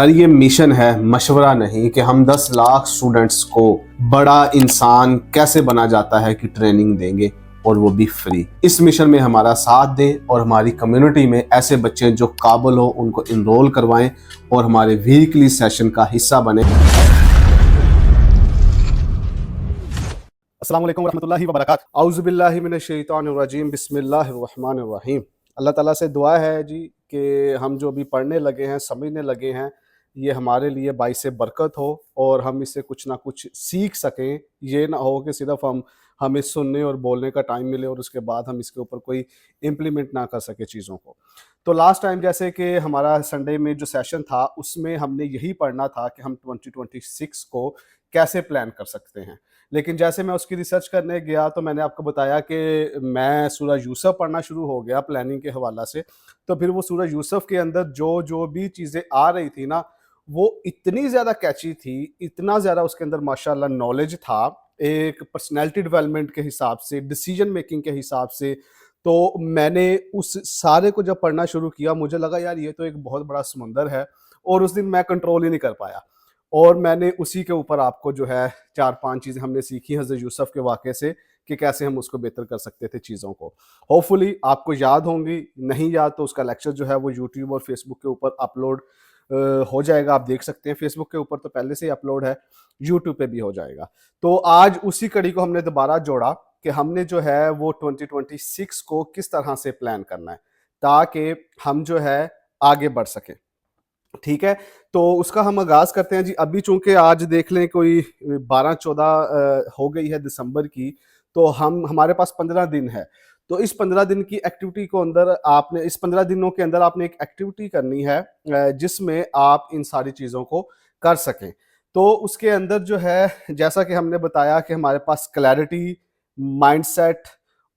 Sir ये mission है, मशवरा नहीं कि हम 10 लाख स्टूडेंट्स को बड़ा इंसान कैसे बना जाता है कि ट्रेनिंग देंगे और वो भी फ्री। इस मिशन में हमारा साथ दें और हमारी कम्युनिटी में ऐसे बच्चे जो काबिल हो उनको इनरोल करवाएं और हमारे वीकली सेशन का हिस्सा बने। अस्सलाम वालेकुम रहमतुल्लाहि व बरकातहू। औज़ु बिल्लाहि मिनश शैतानिर रजीम, बिस्मिल्लाहिर रहमानिर रहीम। अल्लाह ताला से दुआ है जी कि हम जो भी पढ़ने लगे हैं, समझने लगे हैं, ये हमारे लिए बाइस बरकत हो और हम इससे कुछ ना कुछ सीख सकें। ये ना हो कि सिर्फ हमें सुनने और बोलने का टाइम मिले और उसके बाद हम इसके ऊपर कोई इम्प्लीमेंट ना कर सके चीज़ों को। तो लास्ट टाइम जैसे कि हमारा संडे में जो सेशन था उसमें हमने यही पढ़ना था कि हम 2026 को कैसे प्लान कर सकते हैं। लेकिन जैसे मैं उसकी रिसर्च करने गया तो मैंने आपको बताया कि मैं सूरह यूसुफ पढ़ना शुरू हो गया प्लानिंग के हवाला से। तो फिर वो सूरह यूसुफ के अंदर जो भी चीज़ें आ रही थी ना, वो इतनी ज़्यादा कैची थी, इतना ज़्यादा उसके अंदर माशाल्लाह नॉलेज था, एक पर्सनैलिटी डेवलपमेंट के हिसाब से, डिसीजन मेकिंग के हिसाब से। तो मैंने उस सारे को जब पढ़ना शुरू किया, मुझे लगा यार ये तो एक बहुत बड़ा समुंदर है और उस दिन मैं कंट्रोल ही नहीं कर पाया। और मैंने उसी के ऊपर आपको जो है 4-5 चीज़ें हमने सीखी हज़रत यूसुफ के वाक़े से कि कैसे हम उसको बेहतर कर सकते थे चीज़ों को। होपफुली आपको याद होंगी, नहीं याद तो उसका लेक्चर जो है वो यूट्यूब और फेसबुक के ऊपर अपलोड हो जाएगा, आप देख सकते हैं। फेसबुक के ऊपर तो पहले से ही अपलोड है, यूट्यूब पे भी हो जाएगा। तो आज उसी कड़ी को हमने दोबारा जोड़ा कि हमने जो है वो 2026 को किस तरह से प्लान करना है ताकि हम जो है आगे बढ़ सकें। ठीक है, तो उसका हम आगाज़ करते हैं जी। अभी चूँकि आज देख लें कोई 12-14 हो गई है दिसंबर की, तो हमारे पास 15 दिन है। तो इस 15 दिन की एक्टिविटी को अंदर आपने इस 15 दिनों के अंदर आपने एक एक्टिविटी करनी है जिसमें आप इन सारी चीज़ों को कर सकें। तो उसके अंदर जो है जैसा कि हमने बताया कि हमारे पास क्लैरिटी, माइंडसेट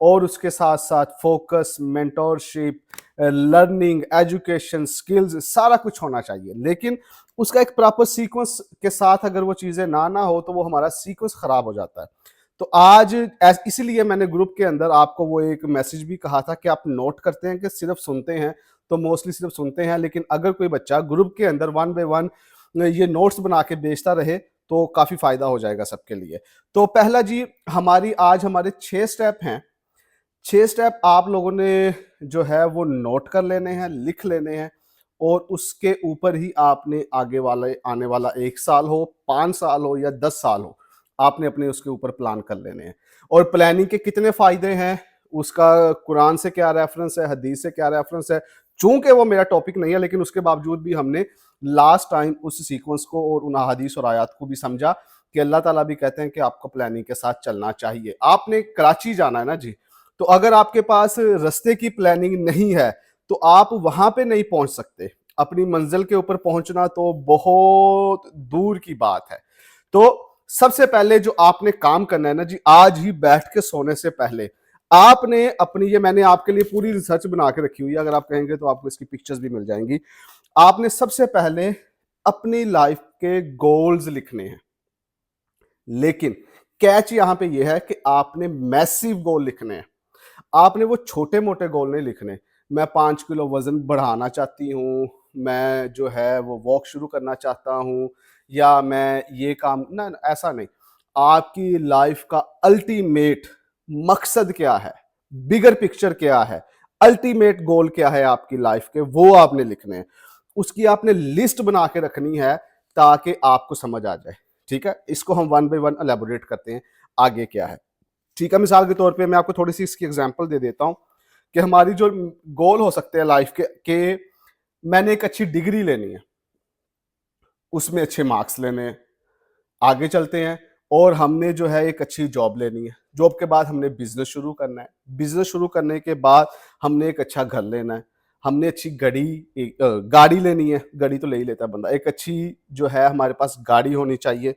और उसके साथ-साथ focus, mentorship, learning, education, skills सारा कुछ होना चाहिए। लेकिन उसका एक प्रॉपर सीक्वेंस के साथ अगर वो चीज़ें ना हो तो वो हमारा सीक्वेंस ख़राब हो जाता है। तो आज इसीलिए मैंने ग्रुप के अंदर आपको वो एक मैसेज भी कहा था कि आप नोट करते हैं कि सिर्फ सुनते हैं, तो मोस्टली सिर्फ सुनते हैं। लेकिन अगर कोई बच्चा ग्रुप के अंदर 1 बाय 1 ये नोट्स बना के भेजता रहे तो काफ़ी फ़ायदा हो जाएगा सबके लिए। तो पहला जी, आज हमारे 6 स्टेप हैं। 6 स्टेप आप लोगों ने जो है वो नोट कर लेने हैं, लिख लेने हैं और उसके ऊपर ही आपने आगे वाले आने वाला 1 साल हो, 5 साल हो या 10 साल हो, आपने अपने उसके ऊपर प्लान कर लेने हैं। और प्लानिंग के कितने फ़ायदे हैं, उसका कुरान से क्या रेफ़रेंस है, हदीस से क्या रेफ़रेंस है। चूँकि वो मेरा टॉपिक नहीं है लेकिन उसके बावजूद भी हमने लास्ट टाइम उस सीक्वेंस को और उन अहादीस और आयात को भी समझा कि अल्लाह ताला भी कहते हैं कि आपको प्लानिंग के साथ चलना चाहिए। आपने कराची जाना है ना जी, तो अगर आपके पास रास्ते की प्लानिंग नहीं है तो आप वहां पे नहीं पहुंच सकते। अपनी मंजिल के ऊपर पहुंचना तो बहुत दूर की बात है। तो सबसे पहले जो आपने काम करना है ना जी, आज ही बैठ के सोने से पहले आपने अपनी, ये मैंने आपके लिए पूरी रिसर्च बना के रखी हुई है, अगर आप कहेंगे तो आपको इसकी पिक्चर्स भी मिल जाएंगी। आपने सबसे पहले अपनी लाइफ के गोल्स लिखने हैं। लेकिन कैच यहां पे ये है कि आपने मैसिव गोल लिखने हैं। आपने वो छोटे मोटे गोल नहीं लिखने। मैं 5 किलो वजन बढ़ाना चाहती हूँ, मैं जो है वो वॉक शुरू करना चाहता हूँ, या मैं ये काम ना ना, ऐसा नहीं। आपकी लाइफ का अल्टीमेट मकसद क्या है, बिगर पिक्चर क्या है, अल्टीमेट गोल क्या है आपकी लाइफ के, वो आपने लिखने हैं। उसकी आपने लिस्ट बना के रखनी है ताकि आपको समझ आ जाए। ठीक है, इसको हम 1 बाय 1 एलेबोरेट करते हैं आगे क्या है। ठीक है, मिसाल के तौर पे मैं आपको थोड़ी सी इसकी एग्जांपल दे देता हूँ कि हमारी जो गोल हो सकते हैं लाइफ के मैंने एक अच्छी डिग्री लेनी है, उसमें अच्छे मार्क्स लेने हैं, आगे चलते हैं। और हमने जो है एक अच्छी जॉब लेनी है, जॉब के बाद हमने बिजनेस शुरू करना है, बिजनेस शुरू करने के बाद हमने एक अच्छा घर लेना है, हमने अच्छी गाड़ी लेनी है, गाड़ी तो ले ही लेता है बंदा, एक अच्छी जो है हमारे पास गाड़ी होनी चाहिए।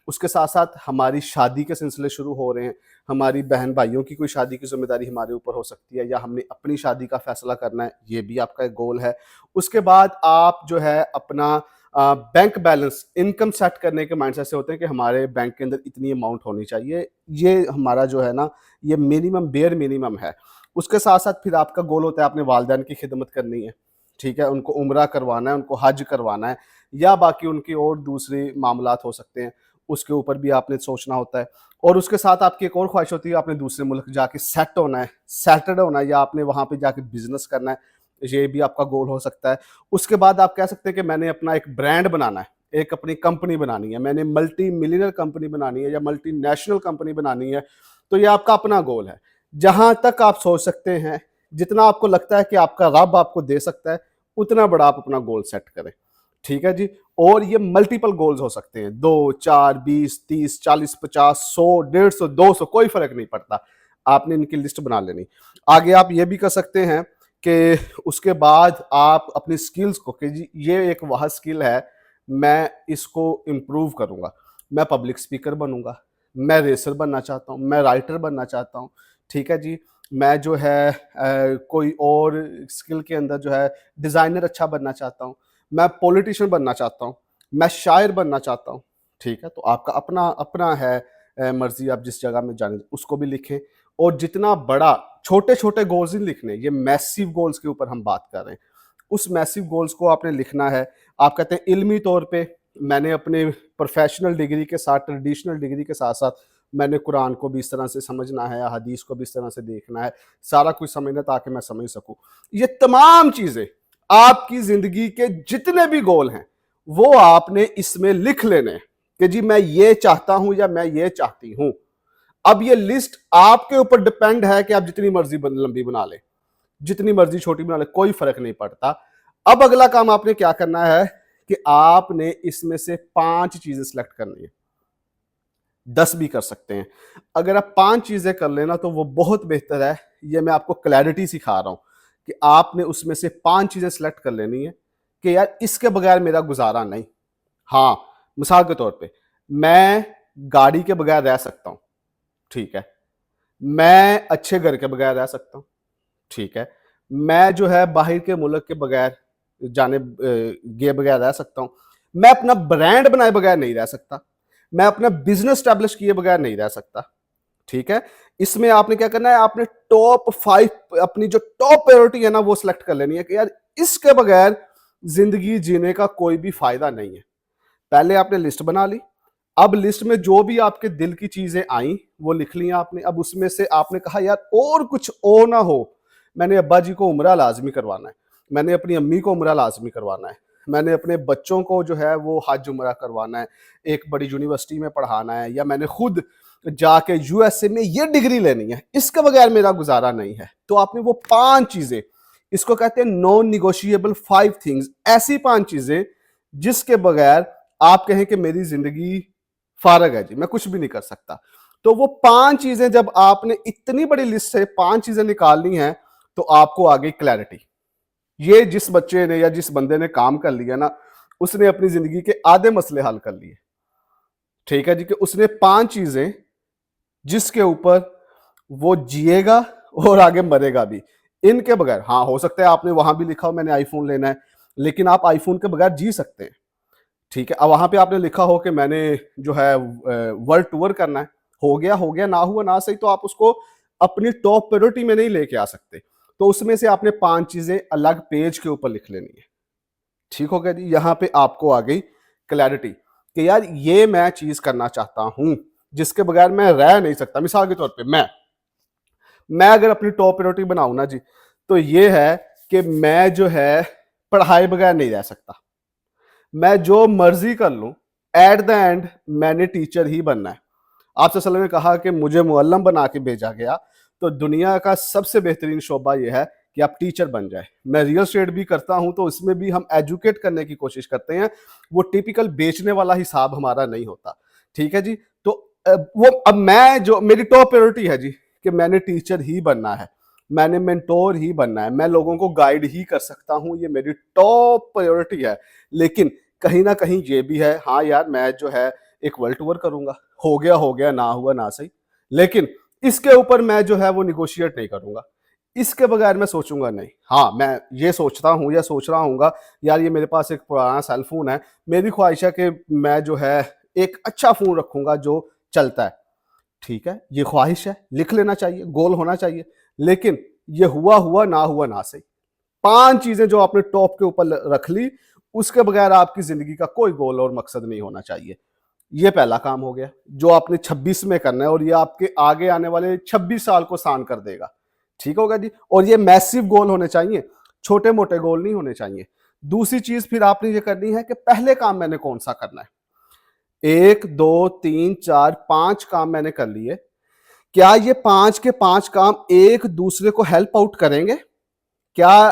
उसके साथ साथ हमारी शादी के सिलसिले शुरू हो रहे हैं, हमारी बहन भाइयों की कोई शादी की जिम्मेदारी हमारे ऊपर हो सकती है, या हमने अपनी शादी का फैसला करना है, ये भी आपका एक गोल है। उसके बाद आप जो है अपना बैंक बैलेंस, इनकम सेट करने के माइंडसेट से होते हैं कि हमारे बैंक के अंदर इतनी अमाउंट होनी चाहिए। ये हमारा जो है ना, ये मिनिमम बेयर मिनिमम है। उसके साथ साथ फिर आपका गोल होता है आपने वालिदैन की खिदमत करनी है, ठीक है, उनको उम्रा करवाना है, उनको हज करवाना है, या बाकी उनकी और दूसरी मामलात हो सकते हैं, उसके ऊपर भी आपने सोचना होता है। और उसके साथ आपकी एक और ख्वाहिश होती है, आपने दूसरे मुल्क जाके सेट होना है, सेटल्ड होना है, या आपने वहाँ पे जाके बिजनेस करना है, ये भी आपका गोल हो सकता है। उसके बाद आप कह सकते हैं कि मैंने अपना एक ब्रांड बनाना है, एक अपनी कंपनी बनानी है, मैंने मल्टी मिलियनर कंपनी बनानी है या मल्टीनेशनल कंपनी बनानी है, तो ये आपका अपना गोल है। जहां तक आप सोच सकते हैं, जितना आपको लगता है कि आपका रब आपको दे सकता है, उतना बड़ा आप अपना गोल सेट करें, ठीक है जी। और ये मल्टीपल गोल्स हो सकते हैं, 2, 4, 20, 30, 40, 50, 100, 150, 200, कोई फर्क नहीं पड़ता, आपने इनकी लिस्ट बना लेनी। आगे आप ये भी कर सकते हैं कि उसके बाद आप अपनी स्किल्स को, कि जी ये एक वह स्किल है, मैं इसको इम्प्रूव करूंगा, मैं पब्लिक स्पीकर बनूंगा, मैं रेसर बनना चाहता हूँ, मैं राइटर बनना चाहता हूँ, ठीक है जी। मैं जो है कोई और स्किल के अंदर जो है डिज़ाइनर अच्छा बनना चाहता हूँ, मैं पॉलिटिशियन बनना चाहता हूँ, मैं शायर बनना चाहता हूँ, ठीक है। तो आपका अपना अपना है मर्जी, आप जिस जगह में जाने उसको भी लिखें। और जितना बड़ा, छोटे छोटे गोल्स नहीं लिखने, ये मैसिव गोल्स के ऊपर हम बात कर रहे हैं, उस मैसिव गोल्स को आपने लिखना है। आप कहते हैं इल्मी तौर पे मैंने अपने प्रोफेशनल डिग्री के साथ, ट्रेडिशनल डिग्री के साथ साथ मैंने कुरान को भी इस तरह से समझना है, हदीस को भी इस तरह से देखना है, सारा कुछ समझना ताकि मैं समझ सकूं। ये तमाम चीजें आपकी जिंदगी के जितने भी गोल हैं वो आपने इसमें लिख लेने हैं कि जी मैं ये चाहता हूं या मैं ये चाहती हूं। अब ये लिस्ट आपके ऊपर डिपेंड है कि आप जितनी मर्जी लंबी बना ले, जितनी मर्जी छोटी बना ले, कोई फर्क नहीं पड़ता। अब अगला काम आपने क्या करना है कि आपने इसमें से 5 चीजें सिलेक्ट करनी है, 10 भी कर सकते हैं। अगर आप 5 चीजें कर लेना तो वो बहुत बेहतर है। ये मैं आपको क्लैरिटी सिखा रहा हूं कि आपने उसमें से 5 चीजें सिलेक्ट कर लेनी है कि यार इसके बगैर मेरा गुजारा नहीं। हाँ, मिसाल के तौर पे मैं गाड़ी के बगैर रह सकता हूं, ठीक है। मैं अच्छे घर के बगैर रह सकता हूं, ठीक है। मैं जो है बाहर के मुल्क के बगैर जाने गए बगैर रह सकता हूं। मैं अपना ब्रांड बनाए बगैर नहीं रह सकता, मैं अपना बिजनेस स्टैब्लिश किए बगैर नहीं रह सकता, ठीक है। इसमें आपने क्या करना है, आपने टॉप 5 अपनी जो टॉप प्रायोरिटी है ना वो सिलेक्ट कर लेनी है कि यार इसके बगैर जिंदगी जीने का कोई भी फायदा नहीं है। पहले आपने लिस्ट बना ली। अब लिस्ट में जो भी आपके दिल की चीजें आई वो लिख ली आपने। अब उसमें से आपने कहा यार और कुछ और ना हो, मैंने अब्बा जी को उम्रा लाजमी करवाना है, मैंने अपनी अम्मी को उम्रा लाजमी करवाना है, मैंने अपने बच्चों को जो है वो हज उम्रा करवाना है, एक बड़ी यूनिवर्सिटी में पढ़ाना है, या मैंने खुद जाके यूएसए में ये डिग्री लेनी है, इसके बगैर मेरा गुजारा नहीं है। तो आपने वो 5 चीजें, इसको कहते हैं नॉन निगोशिएबल 5 थिंग्स, ऐसी 5 चीजें जिसके बगैर आप कहें कि मेरी जिंदगी फारग है जी, मैं कुछ भी नहीं कर सकता। तो वो 5 चीजें जब आपने इतनी बड़ी लिस्ट से 5 चीजें निकालनी है तो आपको आ गई क्लैरिटी। ये जिस बच्चे ने या जिस बंदे ने काम कर लिया ना, उसने अपनी जिंदगी के आधे मसले हल कर लिए, ठीक है जी। कि उसने 5 चीजें जिसके ऊपर वो जिएगा और आगे मरेगा भी, इनके बगैर। हाँ, हो सकता है आपने वहां भी लिखा हो मैंने आईफोन लेना है, लेकिन आप आईफोन के बगैर जी सकते हैं, ठीक है। अब वहां पे आपने लिखा हो कि मैंने जो है वर्ल्ड टूर करना है, हो गया, ना हुआ ना सही, तो आप उसको अपनी टॉप प्रायोरिटी में नहीं लेके आ सकते। तो उसमें से आपने 5 चीजें अलग पेज के ऊपर लिख लेनी है, ठीक हो गया जी। यहां पे आपको आ गई क्लैरिटी कि यार ये मैं चीज करना चाहता हूं जिसके बगैर मैं रह नहीं सकता। मिसाल के तौर पे मैं अगर अपनी टॉप प्रायोरिटी बनाऊं ना जी, तो ये है कि मैं जो है पढ़ाई बगैर नहीं रह सकता। मैं जो मर्जी कर लूं, एट द एंड मैंने टीचर ही बनना है। आपसे सल्लल्लाहु अलैहि वसल्लम ने कहा कि मुझे मुअल्लम बना के भेजा गया, तो दुनिया का सबसे बेहतरीन शोबा यह है कि आप टीचर बन जाए। मैं रियल एस्टेट भी करता हूं तो इसमें भी हम एजुकेट करने की कोशिश करते हैं, वो टिपिकल बेचने वाला हिसाब हमारा नहीं होता, ठीक है जी। तो वो अब मैं जो मेरी टॉप प्रायोरिटी है जी कि मैंने टीचर ही बनना है, मैंने मेंटोर ही बनना है, मैं लोगों को गाइड ही कर सकता हूं, ये मेरी टॉप प्रायोरिटी है। लेकिन कहीं ना कहीं ये भी है, हाँ यार मैं जो है एक वर्ल्ड टूर करूंगा, हो गया, ना हुआ ना सही, लेकिन इसके ऊपर मैं जो है वो निगोशिएट नहीं करूंगा, इसके बगैर मैं सोचूंगा नहीं। हाँ, मैं ये सोचता हूं या सोच रहा हूँ यार ये मेरे पास एक पुराना सेल फोन है, मेरी ख्वाहिश है कि मैं जो है एक अच्छा फोन रखूंगा जो चलता है, ठीक है। ये ख्वाहिश है, लिख लेना चाहिए, गोल होना चाहिए, लेकिन ये हुआ हुआ ना सही। 5 चीजें जो आपने टॉप के ऊपर रख ली, उसके बगैर आपकी जिंदगी का कोई गोल और मकसद नहीं होना चाहिए। ये पहला काम हो गया जो आपने 26 में करना है, और ये आपके आगे आने वाले 26 साल को आसान कर देगा। ठीक होगा जी। और ये मैसिव गोल होने चाहिए, छोटे मोटे गोल नहीं होने चाहिए। दूसरी चीज फिर आपने ये करनी है कि पहले काम मैंने कौन सा करना है। 1 2 3 4 5 काम मैंने कर लिए, क्या ये 5 के 5 काम एक दूसरे को हेल्प आउट करेंगे? क्या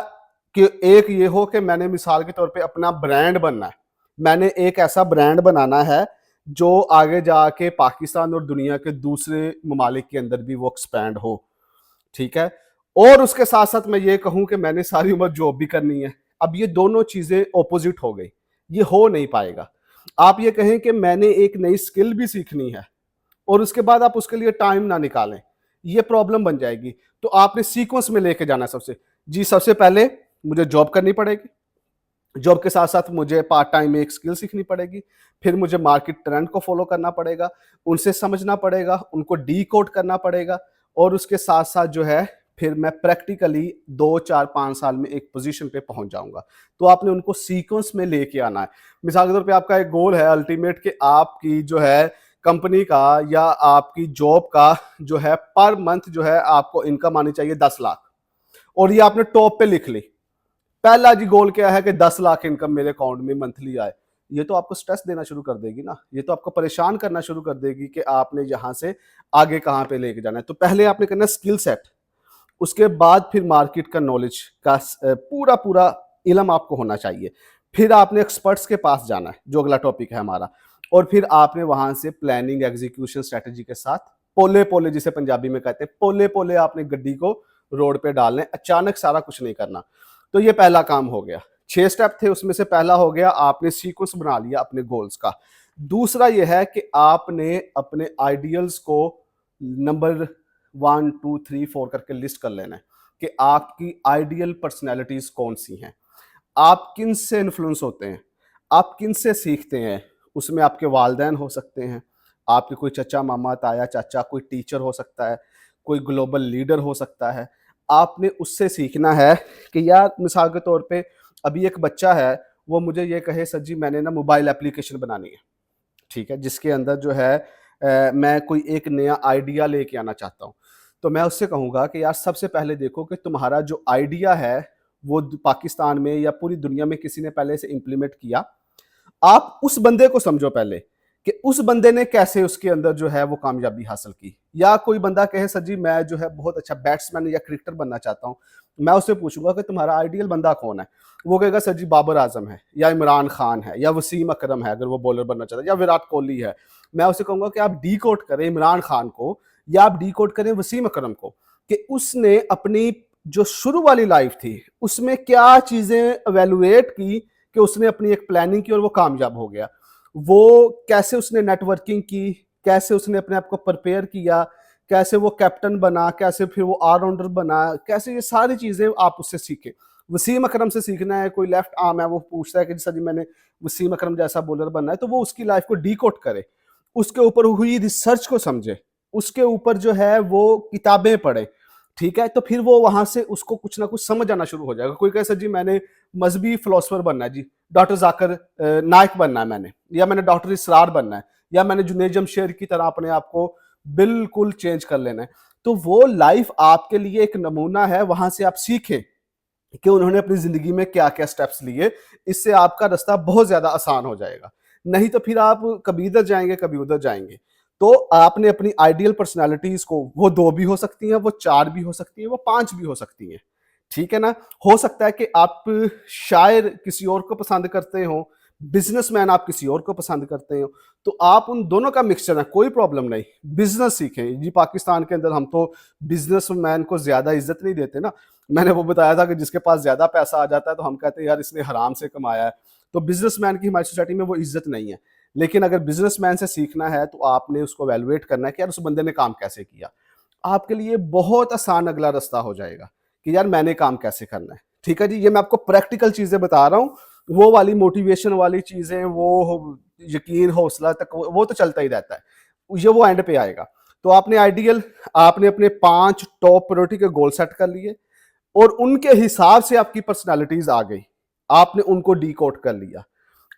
कि एक ये हो कि मैंने मिसाल के तौर पे अपना ब्रांड बनना है, मैंने एक ऐसा ब्रांड बनाना है जो आगे जाके पाकिस्तान और दुनिया के दूसरे ममालिक के अंदर भी वो एक्सपैंड हो। ठीक है। और उसके साथ साथ मैं ये कहूं कि मैंने सारी उम्र जॉब भी करनी है। अब ये दोनों चीजें ऑपोजिट हो गई, ये हो नहीं पाएगा। आप ये कहें कि मैंने एक नई स्किल भी सीखनी है और उसके बाद आप उसके लिए टाइम ना निकालें, ये प्रॉब्लम बन जाएगी। तो आपने सीक्वेंस में लेके जाना है सबसे। जी सबसे पहले मुझे जॉब करनी पड़ेगी, जॉब के साथ साथ मुझे पार्ट टाइम में एक स्किल सीखनी पड़ेगी, फिर मुझे मार्केट ट्रेंड को फॉलो करना पड़ेगा, उनसे समझना पड़ेगा, उनको डी कोड करना पड़ेगा, और उसके साथ साथ जो है फिर मैं प्रैक्टिकली 2 4 5 साल में एक पोजीशन पे पहुंच जाऊंगा। तो आपने उनको सीक्वेंस में लेके आना है। मिसाल के तौर पे आपका एक गोल है अल्टीमेट कि आपकी जो है कंपनी का या आपकी जॉब का जो है पर मंथ जो है आपको इनकम आनी चाहिए 10 लाख, और ये आपने टॉप पे लिख ली। पहला जी गोल क्या है कि 10 लाख इनकम मेरे अकाउंट में मंथली आए। ये तो आपको स्ट्रेस देना शुरू कर देगी ना, ये तो आपको परेशान करना शुरू कर देगी कि आपने यहां से आगे कहां पे लेके जाना है। तो पहले आपने करना स्किल सेट, उसके बाद फिर मार्केट का नॉलेज का पूरा पूरा इल्म आपको होना चाहिए। फिर आपने एक्सपर्ट्स के पास जाना है, जो अगला टॉपिक है हमारा, और फिर आपने वहां से प्लानिंग एग्जीक्यूशन स्ट्रेटेजी के साथ पोले पोले, जिसे पंजाबी में कहते हैं, पोले पोले आपने गड्डी को रोड पे डालने, अचानक सारा कुछ नहीं करना। तो ये पहला काम हो गया। 6 स्टेप थे, उसमें से पहला हो गया आपने सीक्वेंस बना लिया अपने गोल्स का। दूसरा यह है कि आपने अपने आइडियल्स को नंबर 1 2 3 4 करके लिस्ट कर लेना है कि आपकी आइडियल पर्सनैलिटीज कौन सी हैं, आप किन से इन्फ्लुएंस होते हैं, आप किन से सीखते हैं। उसमें आपके वालदैन हो सकते हैं, आपके कोई चचा मामा ताया चाचा, कोई टीचर हो सकता है, कोई ग्लोबल लीडर हो सकता है। आपने उससे सीखना है कि यार मिसाल के तौर पे अभी एक बच्चा है, वो मुझे ये कहे सर जी मैंने ना मोबाइल एप्लीकेशन बनानी है, ठीक है, जिसके अंदर जो है मैं कोई एक नया आइडिया लेके आना चाहता हूँ। तो मैं उससे कहूँगा कि यार सबसे पहले देखो कि तुम्हारा जो आइडिया है वो पाकिस्तान में या पूरी दुनिया में किसी ने पहले से इम्प्लीमेंट किया। आप उस बंदे को समझो पहले कि उस बंदे ने कैसे उसके अंदर जो है वो कामयाबी हासिल की। या कोई बंदा कहे सर जी मैं जो है बहुत अच्छा बैट्समैन या क्रिकेटर बनना चाहता हूँ, मैं उससे पूछूंगा कि तुम्हारा आइडियल बंदा कौन है। वो कहेगा सर जी बाबर आजम है, या इमरान खान है, या वसीम अकरम है अगर वो बॉलर बनना चाहता है, या विराट कोहली है। मैं उसे कहूंगा कि आप डी कोड करें इमरान खान को, या आप डी कोड करें वसीम अकरम को, कि उसने अपनी जो शुरू वाली लाइफ थी उसमें क्या चीजें एवेलुएट की कि उसने अपनी एक प्लानिंग की और वो कामयाब हो गया। वो कैसे उसने नेटवर्किंग की, कैसे उसने अपने आप को प्रिपेयर किया, कैसे वो कैप्टन बना, कैसे फिर वो ऑलराउंडर बना, कैसे ये सारी चीजें आप उससे सीखे। वसीम अकरम से सीखना है, कोई लेफ्ट आर्म है वो पूछता है कि सर जी मैंने वसीम अकरम जैसा बॉलर बनना है, तो वो उसकी लाइफ को डी कोड करे, उसके ऊपर हुई रिसर्च को समझे, उसके ऊपर जो है वो किताबें पढ़े। ठीक है, तो फिर वो वहां से उसको कुछ ना कुछ समझ आना शुरू हो जाएगा। कोई कहे सर जी मैंने मजहबी फिलोसफर बनना है जी, डॉक्टर जाकिर नाइक बनना है मैंने, या मैंने डॉक्टर इसरार बनना है, या मैंने जुनैद जमशेद की तरह अपने आप को बिल्कुल चेंज कर लेना है। तो वो लाइफ आपके लिए एक नमूना है, वहां से आप सीखें कि उन्होंने अपनी जिंदगी में क्या क्या स्टेप्स लिए। इससे आपका रास्ता बहुत ज्यादा आसान हो जाएगा। नहीं तो फिर आप कभी इधर जाएंगे कभी उधर जाएंगे। तो आपने अपनी आइडियल पर्सनालिटीज को, वो 2 भी हो सकती हैं, वो 4 भी हो सकती हैं, वो 5 भी हो सकती हैं। ठीक है ना। हो सकता है कि आप शायर किसी और को पसंद करते हो, बिजनेसमैन आप किसी और को पसंद करते हो, तो आप उन दोनों का मिक्सचर है, कोई प्रॉब्लम नहीं। बिजनेस सीखें जी, पाकिस्तान के अंदर हम तो बिजनेसमैन को ज्यादा इज्जत नहीं देते ना। मैंने वो बताया था कि जिसके पास ज्यादा पैसा आ जाता है तो हम कहते हैं यार इसने हराम से कमाया है। तो बिजनेसमैन की हमारी सोसाइटी में वो इज्जत नहीं है। लेकिन अगर बिजनेसमैन से सीखना है तो आपने उसको वैल्यूएट करना है कि यार उस बंदे ने काम कैसे किया। आपके लिए बहुत आसान अगला रास्ता हो जाएगा कि यार मैंने काम कैसे करना है। ठीक है जी, ये मैं आपको प्रैक्टिकल चीजें बता रहा हूँ। वो वाली मोटिवेशन वाली चीजें, वो यकीन हौसला तक वो तो चलता ही रहता है, ये वो एंड पे आएगा। तो आपने आइडियल, आपने अपने 5 टॉप प्रायोरिटी के गोल सेट कर लिए। और उनके हिसाब से आपकी पर्सनालिटीज आ गई, आपने उनको डीकोड कर लिया,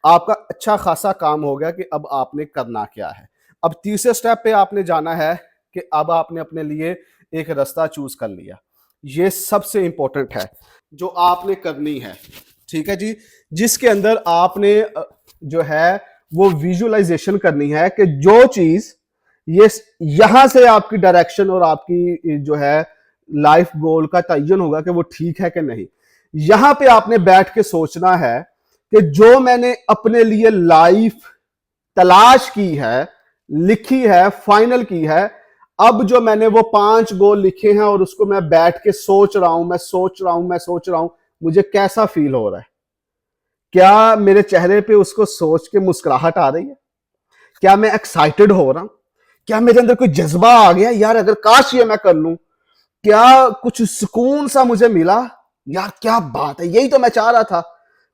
आपका अच्छा खासा काम हो गया कि अब आपने करना क्या है। अब तीसरे स्टेप पे आपने जाना है कि अब आपने अपने लिए एक रास्ता चूज कर लिया। ये सबसे इंपॉर्टेंट है जो आपने करनी है, ठीक है जी, जिसके अंदर आपने जो है वो विजुअलाइजेशन करनी है कि जो चीज ये यहां से आपकी डायरेक्शन और आपकी जो है लाइफ गोल का तयन होगा कि वो ठीक है कि नहीं। यहां पे आपने बैठ के सोचना है कि जो मैंने अपने लिए लाइफ तलाश की है, लिखी है, फाइनल की है, अब जो मैंने वो 5 गोल लिखे हैं और उसको मैं बैठ के सोच रहा हूं, मैं सोच रहा हूं, मुझे कैसा फील हो रहा है? क्या मेरे चेहरे पे उसको सोच के मुस्कुराहट आ रही है? क्या मैं एक्साइटेड हो रहा हूं? क्या मेरे अंदर कोई जज्बा आ गया, यार अगर काश ये मैं कर लूं? क्या कुछ सुकून सा मुझे मिला? यार क्या बात है, यही तो मैं चाह रहा था।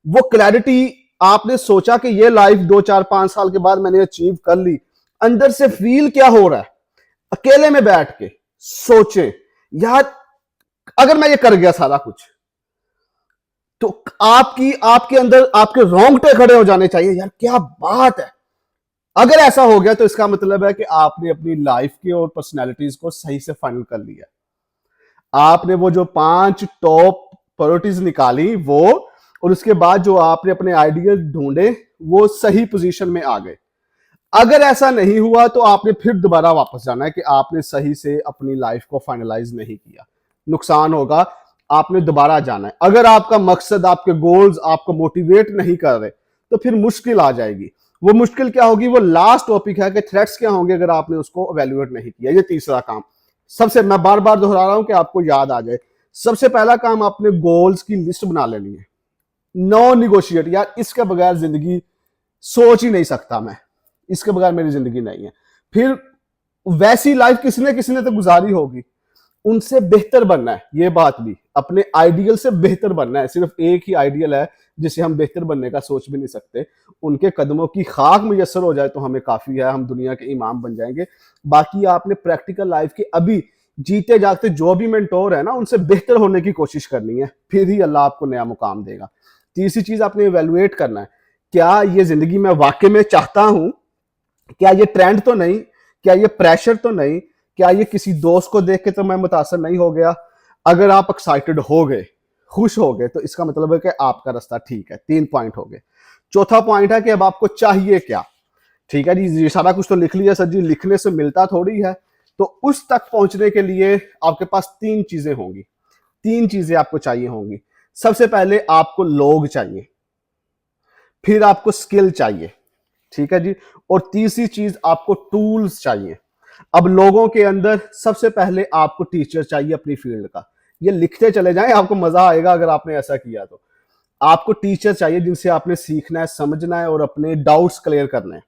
वो क्लैरिटी आपने सोचा कि ये लाइफ 2 4 5 साल के बाद मैंने अचीव कर ली, अंदर से फील क्या हो रहा है? अकेले में बैठ के सोचें, यार अगर मैं ये कर गया सारा कुछ, तो आपकी आपके अंदर आपके रोंगटे खड़े हो जाने चाहिए, यार क्या बात है। अगर ऐसा हो गया तो इसका मतलब है कि आपने अपनी लाइफ की और पर्सनैलिटीज को सही से फाइनल कर लिया। आपने वो जो 5 टॉप प्रायोरिटीज निकाली वो, और उसके बाद जो आपने अपने आइडियल ढूंढे वो सही पोजीशन में आ गए। अगर ऐसा नहीं हुआ तो आपने फिर दोबारा वापस जाना है कि आपने सही से अपनी लाइफ को फाइनलाइज नहीं किया, नुकसान होगा, आपने दोबारा जाना है। अगर आपका मकसद, आपके गोल्स आपको मोटिवेट नहीं कर रहे तो फिर मुश्किल आ जाएगी। वो मुश्किल क्या होगी, वो लास्ट टॉपिक है कि थ्रेट्स क्या होंगे अगर आपने उसको एवेल्युएट नहीं किया। ये तीसरा काम, सबसे मैं बार बार दोहरा रहा हूं कि आपको याद आ जाए। सबसे पहला काम, आपने गोल्स की लिस्ट बना लेनी है, नो निगोशिएट। यार इसके बगैर जिंदगी सोच ही नहीं सकता मैं, इसके बगैर मेरी जिंदगी नहीं है। फिर वैसी लाइफ किसी ने तो गुजारी होगी, उनसे बेहतर बनना है। ये बात भी, अपने आइडियल से बेहतर बनना है। सिर्फ एक ही आइडियल है जिसे हम बेहतर बनने का सोच भी नहीं सकते। उनके कदमों की खाक मुयसर हो जाए तो हमें काफी है, हम दुनिया के इमाम बन जाएंगे। बाकी आपने प्रैक्टिकल लाइफ के अभी जीते जागते जो भी मेंटोर है ना, उनसे बेहतर होने की कोशिश करनी है, फिर ही अल्लाह आपको नया मुकाम देगा। तीसरी चीज आपने इवेलुएट करना है, क्या ये जिंदगी में वाकई में चाहता हूं? क्या ये ट्रेंड तो नहीं? क्या ये प्रेशर तो नहीं? क्या ये किसी दोस्त को देख के तो मैं मुतासर नहीं हो गया? अगर आप एक्साइटेड हो गए, खुश हो गए, तो इसका मतलब है कि आपका रास्ता ठीक है। 3 पॉइंट हो गए। चौथा पॉइंट है कि अब आपको चाहिए क्या। ठीक है जी, ये सारा कुछ तो लिख लिया सर जी, लिखने से मिलता थोड़ी है। तो उस तक पहुंचने के लिए आपके पास 3 चीजें होंगी, 3 चीजें आपको चाहिए होंगी। सबसे पहले आपको लोग चाहिए, फिर आपको स्किल चाहिए, ठीक है जी, और तीसरी चीज आपको टूल्स चाहिए। अब लोगों के अंदर सबसे पहले आपको टीचर चाहिए अपनी फील्ड का। ये लिखते चले जाएं, आपको मजा आएगा अगर आपने ऐसा किया तो। आपको टीचर चाहिए जिनसे आपने सीखना है, समझना है और अपने डाउट्स क्लियर करने हैं,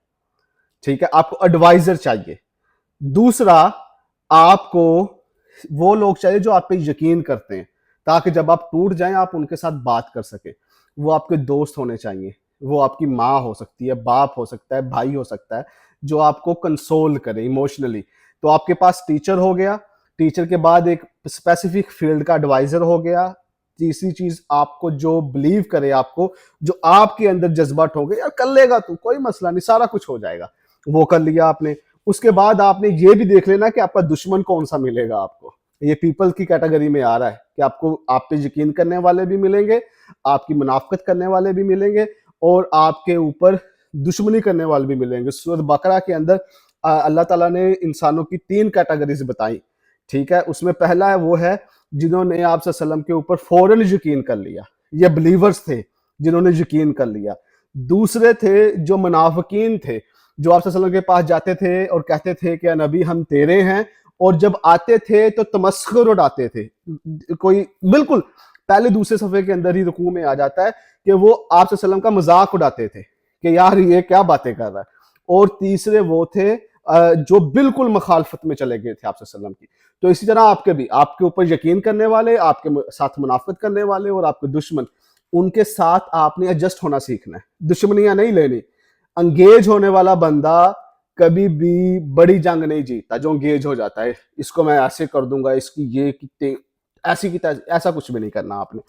ठीक है। आपको एडवाइजर चाहिए। दूसरा, आपको वो लोग चाहिए जो आप पे यकीन करते हैं, ताकि जब आप टूट जाएं आप उनके साथ बात कर सके। वो आपके दोस्त होने चाहिए, वो आपकी माँ हो सकती है, बाप हो सकता है, भाई हो सकता है, जो आपको कंसोल करे इमोशनली। तो आपके पास टीचर हो गया, टीचर के बाद एक स्पेसिफिक फील्ड का एडवाइजर हो गया। तीसरी चीज, आपको जो बिलीव करे, आपको जो आपके अंदर जज्बात हो गए, यार कर लेगा तू, कोई मसला नहीं, सारा कुछ हो जाएगा, वो कर लिया आपने। उसके बाद आपने ये भी देख लेना कि आपका दुश्मन कौन सा मिलेगा आपको। ये पीपल की कैटेगरी में आ रहा है कि आपको आप पे यकीन करने वाले भी मिलेंगे, आपकी मुनाफकत करने वाले भी मिलेंगे, और आपके ऊपर दुश्मनी करने वाले भी मिलेंगे। सूरह बकरा के अंदर अल्लाह ताला ने इंसानों की 3 कैटेगरीज बताई, ठीक है। उसमें पहला है वो है जिन्होंने आप सल्लम के ऊपर फौरन यकीन कर लिया, ये बिलीवर्स थे जिन्होंने यकीन कर लिया। दूसरे थे जो मुनाफिकीन थे, जो आप सल्लम के पास जाते थे और कहते थे कि नबी हम तेरे हैं, और जब आते थे तो तमस्खुर उड़ाते थे। कोई बिल्कुल पहले दूसरे सफे के अंदर ही रुकू में आ जाता है कि वो आप सल्लम का मजाक उड़ाते थे कि यार ये क्या बातें कर रहा है। और तीसरे वो थे जो बिल्कुल मुखालफत में चले गए थे आप सल्लम की। तो इसी तरह आपके भी, आपके ऊपर यकीन करने वाले, आपके साथ मुनाफिकत करने वाले और आपके दुश्मन, उनके साथ आपने एडजस्ट होना सीखना है, दुश्मनियां नहीं लेनी। अंगेज होने वाला बंदा कभी भी बड़ी जंग नहीं जीतता जो अंगेज हो जाता है, इसको मैं ऐसे कर दूंगा, इसकी ये कितने ऐसी की तैसी, ऐसा कुछ भी नहीं करना आपने।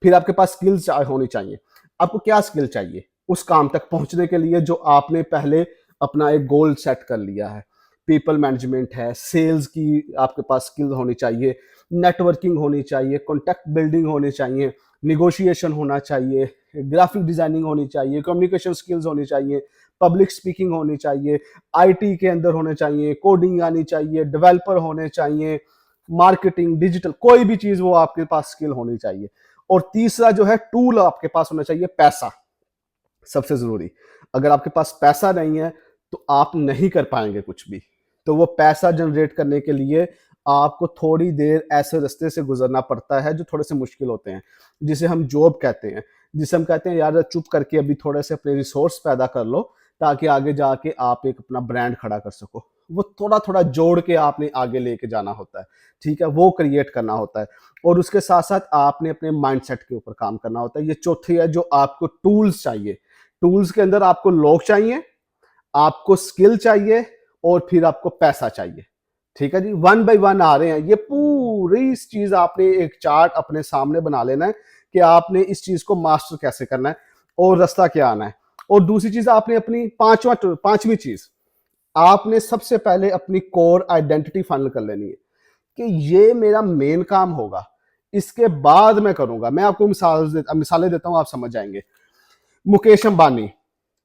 फिर आपके पास स्किल्स होनी चाहिए। आपको क्या स्किल चाहिए उस काम तक पहुंचने के लिए जो आपने पहले अपना एक गोल सेट कर लिया है। पीपल मैनेजमेंट है, सेल्स की आपके पास स्किल होनी चाहिए, नेटवर्किंग होनी चाहिए, कॉन्टैक्ट बिल्डिंग होनी चाहिए, निगोशिएशन होना चाहिए, ग्राफिक डिजाइनिंग होनी चाहिए, कम्युनिकेशन स्किल्स होनी चाहिए, पब्लिक स्पीकिंग होनी चाहिए, आईटी के अंदर होने चाहिए, कोडिंग आनी चाहिए, डेवलपर होने चाहिए, मार्केटिंग, डिजिटल, कोई भी चीज वो आपके पास स्किल होनी चाहिए। और तीसरा जो है टूल आपके पास होना चाहिए, पैसा, सबसे जरूरी। अगर आपके पास पैसा नहीं है तो आप नहीं कर पाएंगे कुछ भी। तो वो पैसा जनरेट करने के लिए आपको थोड़ी देर ऐसे रास्ते से गुजरना पड़ता है जो थोड़े से मुश्किल होते हैं, जिसे हम जॉब कहते हैं, जिसे हम कहते हैं यार चुप करके अभी थोड़े से अपने रिसोर्स पैदा कर लो ताकि आगे जाके आप एक अपना ब्रांड खड़ा कर सको। वो थोड़ा थोड़ा जोड़ के आपने आगे लेके जाना होता है, ठीक है, वो क्रिएट करना होता है। और उसके साथ साथ आपने अपने माइंडसेट के ऊपर काम करना होता है। ये चौथी है, जो आपको टूल्स चाहिए। टूल्स के अंदर आपको लोग चाहिए, आपको स्किल चाहिए, और फिर आपको पैसा चाहिए। ठीक है जी, वन बाय वन आ रहे हैं। ये पूरी इस चीज आपने एक चार्ट अपने सामने बना लेना है कि आपने इस चीज को मास्टर कैसे करना है और रास्ता क्या आना है। और दूसरी चीज आपने अपनी पांचवी चीज, आपने सबसे पहले अपनी कोर आइडेंटिटी फाइनल कर लेनी है कि ये मेरा मेन काम होगा, इसके बाद मैं करूंगा। मैं आपको मिसालें देता हूं, आप समझ जाएंगे। मुकेश अंबानी,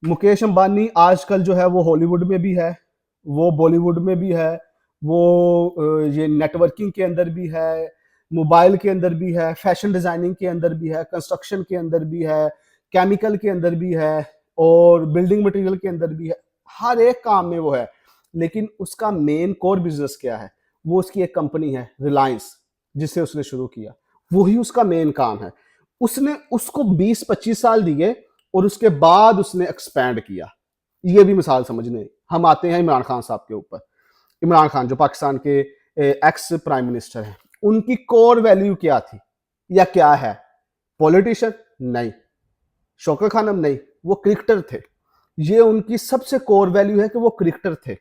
मुकेश अंबानी आजकल जो है वो हॉलीवुड में भी है, वो बॉलीवुड में भी है, वो ये नेटवर्किंग के अंदर भी है, मोबाइल के अंदर भी है, फैशन डिजाइनिंग के अंदर भी है, कंस्ट्रक्शन के अंदर भी है, केमिकल के अंदर भी है, और बिल्डिंग मटेरियल के अंदर भी है। हर एक काम में वो है। लेकिन उसका मेन कोर बिजनेस क्या है? वो उसकी एक कंपनी है रिलायंस, जिसे उसने शुरू किया, वही उसका मेन काम है। उसने उसको 20-25 साल दिए और उसके बाद उसने एक्सपैंड किया। ये भी मिसाल समझने। हम आते हैं इमरान खान साहब के ऊपर। इमरान खान जो पाकिस्तान के एक्स प्राइम मिनिस्टर हैं, उनकी कोर वैल्यू क्या थी या क्या है? पॉलिटिशियन नहीं, शौकत खानम नहीं, वो क्रिकेटर थे। ये उनकी सबसे कोर वैल्यू है कि वो क्रिकेटर थे।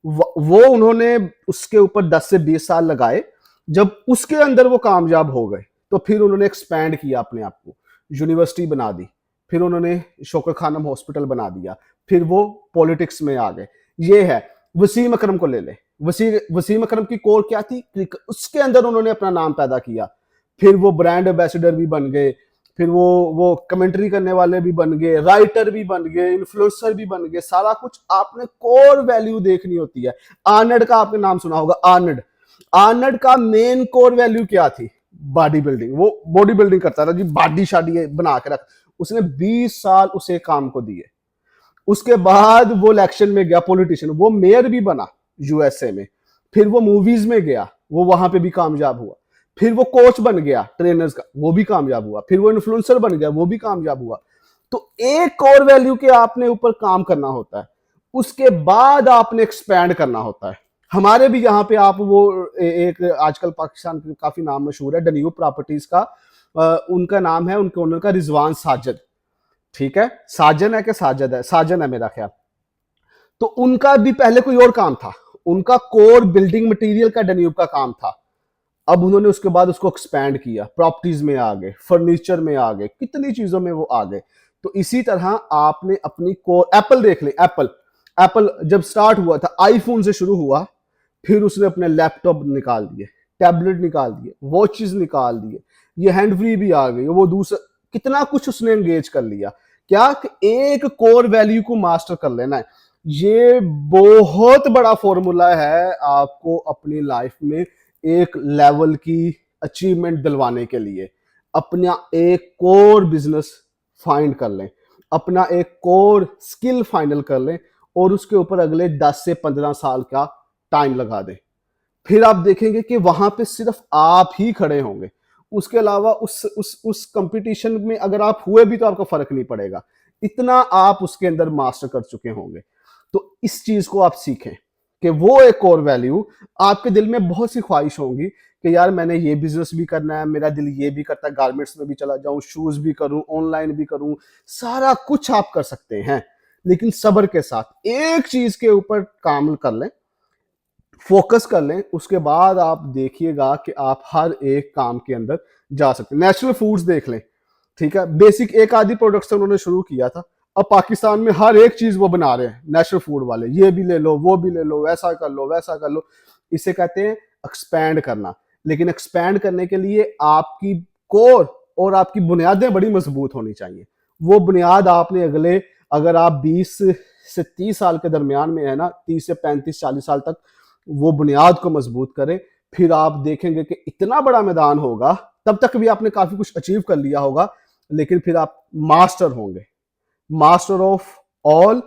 वो उन्होंने उसके ऊपर 10 से 20 साल लगाए। जब उसके अंदर वो कामयाब हो गए तो फिर उन्होंने एक्सपैंड किया अपने आप को, यूनिवर्सिटी बना दी, फिर उन्होंने शौकत खानम हॉस्पिटल बना दिया, फिर वो पॉलिटिक्स में आ गए। ये है। वसीम अकरम को ले ले। वसीम अकरम की कोर क्या थी? उसके अंदर उन्होंने अपना नाम पैदा किया, फिर वो ब्रांड एम्बेसडर भी बन गए, फिर वो कमेंट्री करने वाले भी बन गए, राइटर भी बन गए, इन्फ्लुएंसर भी बन गए। सारा कुछ आपने कोर वैल्यू देखनी होती है। आर्नल्ड का आपने नाम सुना होगा, आर्नल्ड। आर्नल्ड का मेन कोर वैल्यू क्या थी? Body building. वो बॉडी बिल्डिंग करता था जी, बॉडी शाडी बना के रख। उसने 20 साल उसे काम को दिए। उसके बाद वो इलेक्शन में गया, पॉलिटिशियन, वो मेयर भी बना यूएसए में। फिर वो मूवीज में गया, वो वहां पे भी कामयाब हुआ। फिर वो कोच बन गया ट्रेनर्स का, वो भी कामयाब हुआ। फिर वो इन्फ्लुएंसर बन गया, वो भी कामयाब हुआ। तो एक कोर वैल्यू के आपने ऊपर काम करना होता है, उसके बाद आपने एक्सपैंड करना होता है। हमारे भी यहाँ पे आप वो एक आजकल पाकिस्तान के काफी नाम मशहूर है डन्यूब प्रॉपर्टीज का, उनका नाम है, उनके ओनर का रिजवान साजिद। ठीक है, साजन है कि साजिद है? साजन है मेरा ख्याल। तो उनका भी पहले कोई और काम था। उनका कोर बिल्डिंग मटेरियल का डन्यूब का काम था। अब उन्होंने उसके बाद उसको एक्सपैंड किया, प्रॉपर्टीज में आ गए, फर्नीचर में आ गए, कितनी चीजों में वो आ गए। तो इसी तरह आपने अपनी कोर, एप्पल देख ले। एप्पल एप्पल जब स्टार्ट हुआ था आईफोन से शुरू हुआ, फिर उसने अपने लैपटॉप निकाल दिए, टैबलेट निकाल दिए, वॉचेस निकाल दिए, ये हैंड फ्री भी आ गई, वो दूसरा कितना कुछ उसने एंगेज कर लिया। क्या कि एक कोर वैल्यू को मास्टर कर लेना है। ये बहुत बड़ा फॉर्मूला है आपको अपनी लाइफ में एक लेवल की अचीवमेंट दिलवाने के लिए। अपना एक कोर बिजनेस फाइंड कर लें, अपना एक कोर स्किल फाइनल कर लें, और उसके ऊपर अगले 10 से 15 साल का टाइम लगा दें। फिर आप देखेंगे कि वहां पे सिर्फ आप ही खड़े होंगे। उसके अलावा उस कंपटीशन में अगर आप हुए भी तो आपको फर्क नहीं पड़ेगा, इतना आप उसके अंदर मास्टर कर चुके होंगे। तो इस चीज को आप सीखें कि वो एक कोर वैल्यू। आपके दिल में बहुत सी ख्वाहिश होंगी कि यार मैंने ये बिजनेस भी करना है, मेरा दिल ये भी करता है, गारमेंट्स में भी चला जाऊं, शूज भी करूं, ऑनलाइन भी करूं, सारा कुछ आप कर सकते हैं। लेकिन सब्र के साथ एक चीज के ऊपर काम कर लें, फोकस कर लें, उसके बाद आप देखिएगा कि आप हर एक काम के अंदर जा सकते हैं। नेचुरल फूड्स देख लें, ठीक है, बेसिक एक आधी प्रोडक्ट से उन्होंने शुरू किया था, अब पाकिस्तान में हर एक चीज वो बना रहे हैं नेचुरल फूड वाले, ये भी ले लो, वो भी ले लो, वैसा कर लो, वैसा कर लो। इसे कहते हैं एक्सपैंड करना। लेकिन एक्सपैंड करने के लिए आपकी कोर और आपकी बुनियादें बड़ी मजबूत होनी चाहिए। वो बुनियाद आपने अगर आप 20 से 30 साल के दरमियान में है ना, 30 से 35 40 साल तक वो बुनियाद को मजबूत करें, फिर आप देखेंगे कि इतना बड़ा मैदान होगा, तब तक भी आपने काफी कुछ अचीव कर लिया होगा, लेकिन फिर आप मास्टर होंगे, मास्टर ऑफ ऑल।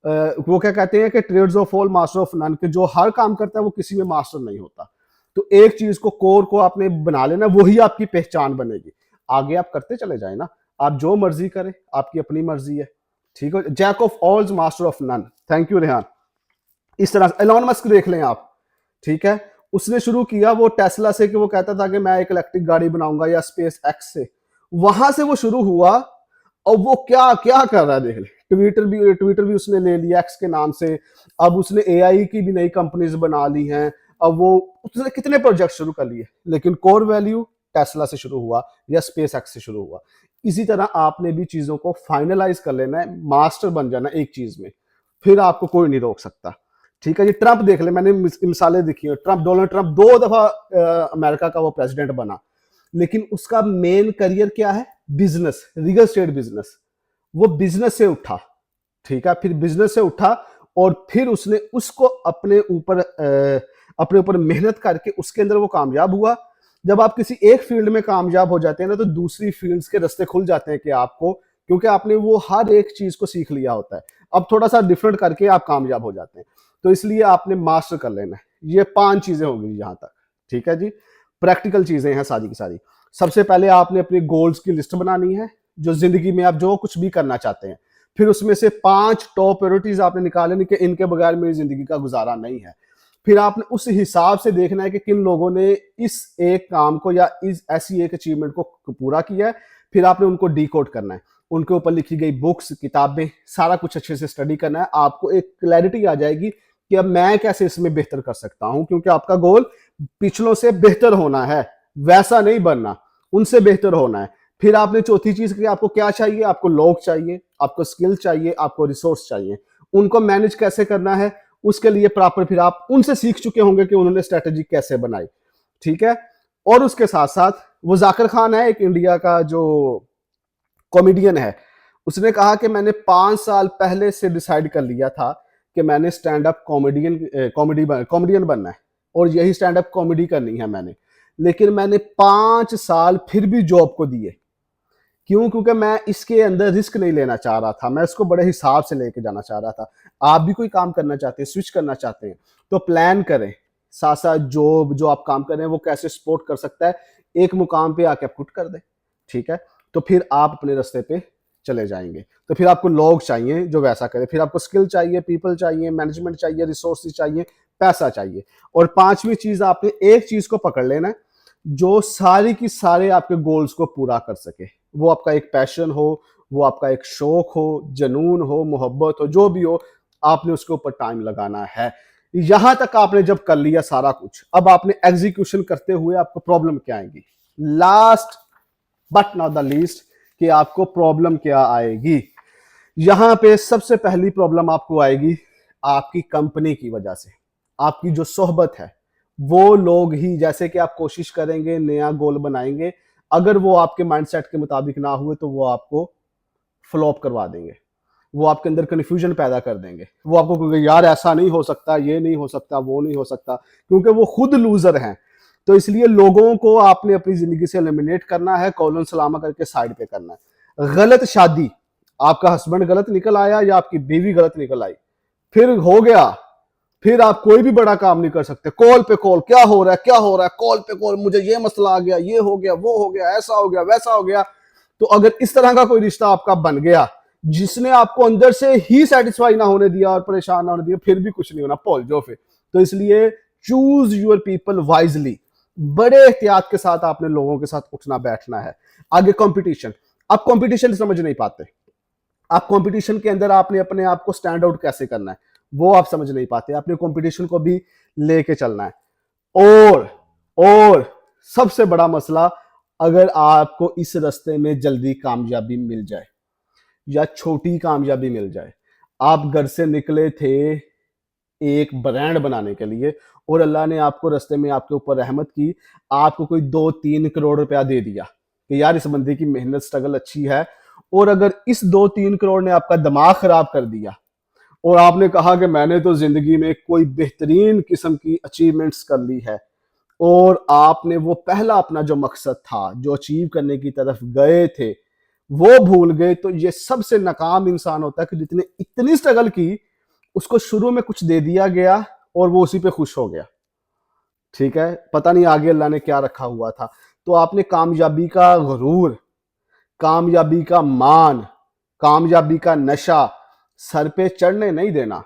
वो क्या कहते हैं कि trades of all master of none, के जो हर काम करता है वो किसी में मास्टर नहीं होता। तो एक चीज को, कोर को आपने बना लेना, वही आपकी पहचान बनेगी। आगे आप करते चले जाए ना, आप जो मर्जी करें, आपकी अपनी मर्जी है, ठीक है। Jack of alls master of none. Thank you Rehan. इस तरह से एलॉन मस्क देख लें आप, ठीक है, उसने शुरू किया वो टेस्ला से, कि वो कहता था कि मैं एक इलेक्ट्रिक गाड़ी बनाऊंगा, या स्पेस एक्स से, वहां से वो शुरू हुआ। और वो क्या क्या कर रहा है देख ले, ट्विटर भी उसने ले लिया एक्स के नाम से। अब उसने एआई की भी नई कंपनीज बना ली हैं। अब वो उसने कितने प्रोजेक्ट शुरू कर लिए, लेकिन कोर वैल्यू टेस्ला से शुरू हुआ या स्पेस एक्स से शुरू हुआ। इसी तरह आपने भी चीजों को फाइनलाइज कर लेना है, मास्टर बन जाना एक चीज में, फिर आपको कोई नहीं रोक सकता, ठीक है जी। ट्रंप देख ले, मैंने मिसालें दिखी है। डोनाल्ड ट्रंप 2 दफा अमेरिका का वो प्रेसिडेंट बना, लेकिन उसका मेन करियर क्या है? Business, real estate business. वो बिजनेस से उठा, ठीक है, फिर बिजनेस से उठा और फिर उसने उसको अपने ऊपर मेहनत करके उसके अंदर वो कामयाब हुआ। जब आप किसी एक फील्ड में कामयाब हो जाते हैं ना, तो दूसरी फील्ड्स के रास्ते खुल जाते हैं कि आपको, क्योंकि आपने वो हर एक चीज को सीख लिया होता है। अब थोड़ा सा डिफरेंट करके आप कामयाब हो जाते हैं। तो इसलिए आपने मास्टर कर लेना है। ये 5 चीजें होंगी यहां तक, ठीक है जी। प्रैक्टिकल चीजें हैं सारी की सारी। सबसे पहले आपने अपने गोल्स की लिस्ट बनानी है, जो जिंदगी में आप जो कुछ भी करना चाहते हैं। फिर उसमें से 5 टॉप प्रायोरिटीज आपने निकालनी कि इनके बगैर मेरी जिंदगी का गुजारा नहीं है। फिर आपने उस हिसाब से देखना है कि किन लोगों ने इस एक काम को या इस ऐसी एक अचीवमेंट को पूरा किया है। फिर आपने उनको डीकोड करना है, उनके ऊपर लिखी गई बुक्स, किताबें, सारा कुछ अच्छे से स्टडी करना है। आपको एक क्लैरिटी आ जाएगी कि अब मैं कैसे इसमें बेहतर कर सकता हूं, क्योंकि आपका गोल पिछलों से बेहतर होना है, वैसा नहीं बनना, उनसे बेहतर होना है। फिर आपने चौथी चीज की, आपको क्या चाहिए? आपको लोग चाहिए, आपको स्किल चाहिए, आपको रिसोर्स चाहिए। उनको मैनेज कैसे करना है, उसके लिए प्रॉपर फिर आप उनसे सीख चुके होंगे कि उन्होंने स्ट्रेटेजी कैसे बनाई, ठीक है। और उसके साथ साथ वो जाकिर खान है, एक इंडिया का जो कॉमेडियन है, उसने कहा कि मैंने 5 साल पहले से डिसाइड कर लिया था कि मैंने स्टैंड अप कॉमेडियन बनना है और यही स्टैंड अप कॉमेडी करनी है मैंने। लेकिन मैंने 5 साल फिर भी जॉब को दिए। क्यों? क्योंकि मैं इसके अंदर रिस्क नहीं लेना चाह रहा था, मैं इसको बड़े हिसाब से लेके जाना चाह रहा था। आप भी कोई काम करना चाहते हैं, स्विच करना चाहते हैं, तो प्लान करें, साथ साथ जो आप काम कर रहे हैं वो कैसे सपोर्ट कर सकता है। एक मुकाम पे आके आप कुट कर दें, ठीक है, तो फिर आप अपने रास्ते पे चले जाएंगे। तो फिर आपको लोग चाहिए जो वैसा करें, फिर आपको स्किल चाहिए, पीपल चाहिए, मैनेजमेंट चाहिए, रिसोर्सेज चाहिए, पैसा चाहिए। और 5वीं चीज, आपने एक चीज को पकड़ लेना है जो सारी की सारे आपके गोल्स को पूरा कर सके। वो आपका एक पैशन हो, वो आपका एक शौक हो, जुनून हो, मोहब्बत हो, जो भी हो, आपने उसके ऊपर टाइम लगाना है। यहां तक आपने जब कर लिया सारा कुछ, अब आपने एग्जीक्यूशन करते हुए आपको प्रॉब्लम क्या आएगी? Last but not the least, कि आपको प्रॉब्लम क्या आएगी? यहां पे सबसे पहली प्रॉब्लम आपको आएगी आपकी कंपनी की वजह से। आपकी जो सोहबत है, वो लोग ही, जैसे कि आप कोशिश करेंगे, नया गोल बनाएंगे, अगर वो आपके माइंडसेट के मुताबिक ना हुए तो वो आपको फ्लॉप करवा देंगे, वो आपके अंदर कन्फ्यूजन पैदा कर देंगे। वो आपको कहेंगे यार ऐसा नहीं हो सकता, ये नहीं हो सकता, वो नहीं हो सकता, क्योंकि वो खुद लूजर हैं। तो इसलिए लोगों को आपने अपनी जिंदगी से एलिमिनेट करना है, कॉलन सलामा करके साइड पे करना है। गलत शादी, आपका हस्बैंड गलत निकल आया या आपकी बीवी गलत निकल आई, फिर हो गया, फिर आप कोई भी बड़ा काम नहीं कर सकते। कॉल पे कॉल, क्या हो रहा है, क्या हो रहा है, कॉल पे कॉल, मुझे ये मसला आ गया, ये हो गया, वो हो गया, ऐसा हो गया, वैसा हो गया। तो अगर इस तरह का कोई रिश्ता आपका बन गया जिसने आपको अंदर से ही सेटिस्फाई ना होने दिया और परेशान ना होने दिया, फिर भी कुछ नहीं होना, भूल जाओ फिर। तो इसलिए चूज यूर पीपल वाइजली, बड़े एहतियात के साथ आपने लोगों के साथ उठना बैठना है। आगे कंपटीशन, आप कंपटीशन समझ नहीं पाते। आप कंपटीशन के अंदर आपने अपने आप को स्टैंड आउट कैसे करना है, वो आप समझ नहीं पाते। अपने कंपटीशन को भी लेके चलना है। और सबसे बड़ा मसला, अगर आपको इस रास्ते में जल्दी कामयाबी मिल जाए या छोटी कामयाबी मिल जाए, आप घर से निकले थे एक ब्रांड बनाने के लिए और अल्लाह ने आपको रास्ते में आपके ऊपर रहमत की, आपको कोई 2-3 करोड़ रुपया दे दिया कि यार इस बंदे की मेहनत स्ट्रगल अच्छी है, और अगर इस 2-3 करोड़ ने आपका दिमाग खराब कर दिया और आपने कहा कि मैंने तो जिंदगी में कोई बेहतरीन किस्म की अचीवमेंट्स कर ली है, और आपने वो पहला अपना जो मकसद था, जो अचीव करने की तरफ गए थे, वो भूल गए, तो ये सबसे नाकाम इंसान होता है कि जितने इतनी स्ट्रगल की, उसको शुरू में कुछ दे दिया गया और वो उसी पे खुश हो गया। ठीक है, पता नहीं आगे अल्लाह ने क्या रखा हुआ था। तो आपने कामयाबी का गुरूर, कामयाबी का मान, कामयाबी का नशा सर पे चढ़ने नहीं देना।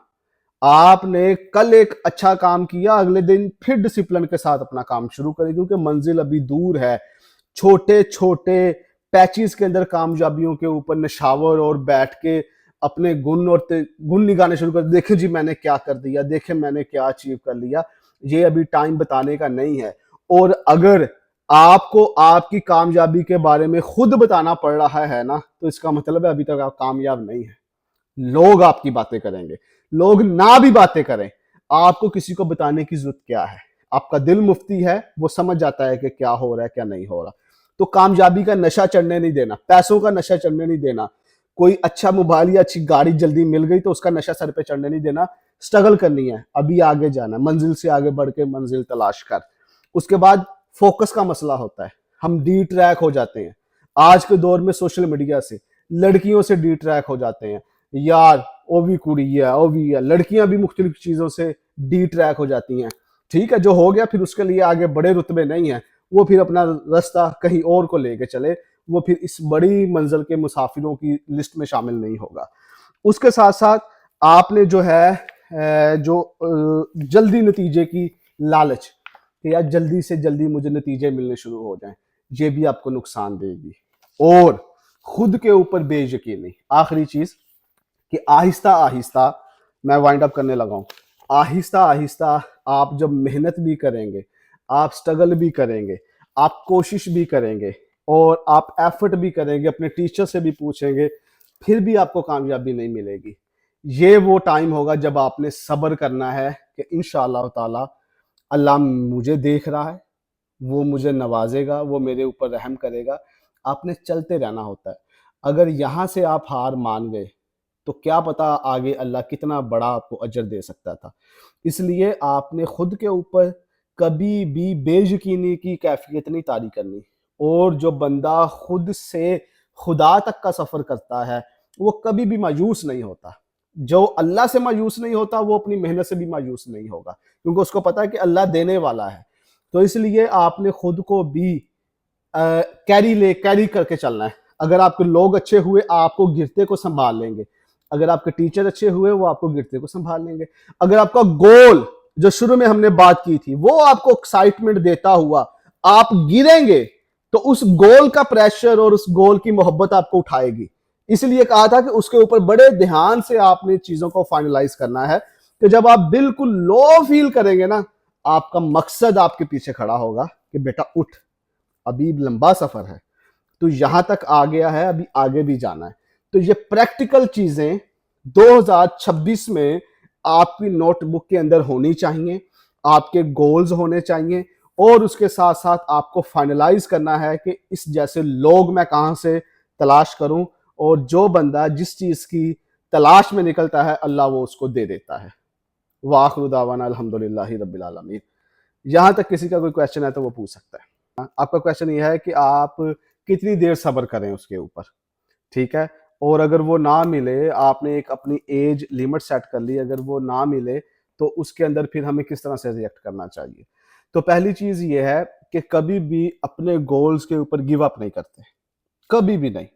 आपने कल एक अच्छा काम किया, अगले दिन फिर डिसिप्लिन के साथ अपना काम शुरू करें, क्योंकि मंजिल अभी दूर है। छोटे छोटे पैचेस के अंदर कामयाबियों के ऊपर नशावर और बैठ के अपने गुण और गुण निकालने शुरू कर, देखे जी मैंने क्या कर दिया, देखे मैंने क्या अचीव कर लिया। ये अभी टाइम बताने का नहीं है। और अगर आपको आपकी कामयाबी के बारे में खुद बताना पड़ रहा है ना, तो इसका मतलब है अभी तक आप कामयाब नहीं है। लोग आपकी बातें करेंगे, लोग ना भी बातें करें, आपको किसी को बताने की जरूरत क्या है। आपका दिल मुफ्ती है, वो समझ जाता है कि क्या हो रहा है क्या नहीं हो रहा। तो कामयाबी का नशा चढ़ने नहीं देना, पैसों का नशा चढ़ने नहीं देना। कोई अच्छा मोबाइल या अच्छी गाड़ी जल्दी मिल गई तो उसका नशा सर पे चढ़ने नहीं देना। स्ट्रगल करनी है, अभी आगे जाना, मंजिल से आगे बढ़ के मंजिल तलाश कर। उसके बाद फोकस का मसला होता है, हम डी ट्रैक हो जाते हैं। आज के दौर में सोशल मीडिया से, लड़कियों से डी ट्रैक हो जाते हैं। यार वो भी कुड़ी है, वो भी है, लड़कियां भी मुख्तलिफ चीजों से डी ट्रैक हो जाती हैं। ठीक है, जो हो गया फिर उसके लिए आगे बड़े रुतबे नहीं है, वो फिर अपना रास्ता कहीं और को लेके चले, वो फिर इस बड़ी मंजिल के मुसाफिरों की लिस्ट में शामिल नहीं होगा। उसके साथ साथ आपने जो है जल्दी नतीजे की लालच, कि यार जल्दी से जल्दी मुझे नतीजे मिलने शुरू हो जाएं, ये भी आपको नुकसान देगी। और खुद के ऊपर बेयकीनी, आखिरी चीज कि आहिस्ता आहिस्ता, मैं वाइंड अप करने लगा हूं, आहिस्ता आहिस्ता आप जब मेहनत भी करेंगे, आप स्ट्रगल भी करेंगे, आप कोशिश भी करेंगे और आप एफर्ट भी करेंगे, अपने टीचर से भी पूछेंगे, फिर भी आपको कामयाबी नहीं मिलेगी। ये वो टाइम होगा जब आपने सब्र करना है कि इंशाअल्लाह ताला अल्लाह मुझे देख रहा है, वो मुझे नवाजेगा, वो मेरे ऊपर रहम करेगा। आपने चलते रहना होता है। अगर यहाँ से आप हार मान गए तो क्या पता आगे अल्लाह कितना बड़ा आपको अजर दे सकता था। इसलिए आपने खुद के ऊपर कभी भी बेयकीनी की कैफियत नहीं तारी करनी। और जो बंदा खुद से खुदा तक का सफ़र करता है, वो कभी भी मायूस नहीं होता। जो अल्लाह से मायूस नहीं होता, वो अपनी मेहनत से भी मायूस नहीं होगा, क्योंकि उसको पता है कि अल्लाह देने वाला है। तो इसलिए आपने खुद को भी कैरी करके चलना है। अगर आपके लोग अच्छे हुए, आपको गिरते को संभाल लेंगे। अगर आपके टीचर अच्छे हुए, वो आपको गिरते को संभाल लेंगे। अगर आपका गोल, जो शुरू में हमने बात की थी, वो आपको एक्साइटमेंट देता हुआ आप गिरेंगे, तो उस गोल का प्रेशर और उस गोल की मोहब्बत आपको उठाएगी। इसलिए कहा था कि उसके ऊपर बड़े ध्यान से आपने चीजों को फाइनलाइज करना है, कि जब आप बिल्कुल लो फील करेंगे ना, आपका मकसद आपके पीछे खड़ा होगा कि बेटा उठ, अभी लंबा सफर है, तो यहां तक आ गया है, अभी आगे भी जाना है। तो ये प्रैक्टिकल चीजें 2026 में आपकी नोटबुक के अंदर होनी चाहिए, आपके गोल्स होने चाहिए, और उसके साथ साथ आपको फाइनलाइज करना है कि इस जैसे लोग मैं कहां से तलाश करूं, और जो बंदा जिस चीज की तलाश में निकलता है, अल्लाह वो उसको दे देता है। वाखिरु दावाना अल्हम्दुलिल्लाहि रब्बिल आलमीन। यहां तक किसी का कोई क्वेश्चन है तो वो पूछ सकता है। आपका क्वेश्चन ये है कि आप कितनी देर सब्र करें उसके ऊपर, ठीक है। और अगर वो ना मिले, आपने एक अपनी एज लिमिट सेट कर ली, अगर वो ना मिले तो उसके अंदर फिर हमें किस तरह से रिएक्ट करना चाहिए। तो पहली चीज ये है कि कभी भी अपने गोल्स के ऊपर गिव अप नहीं करते, कभी भी नहीं।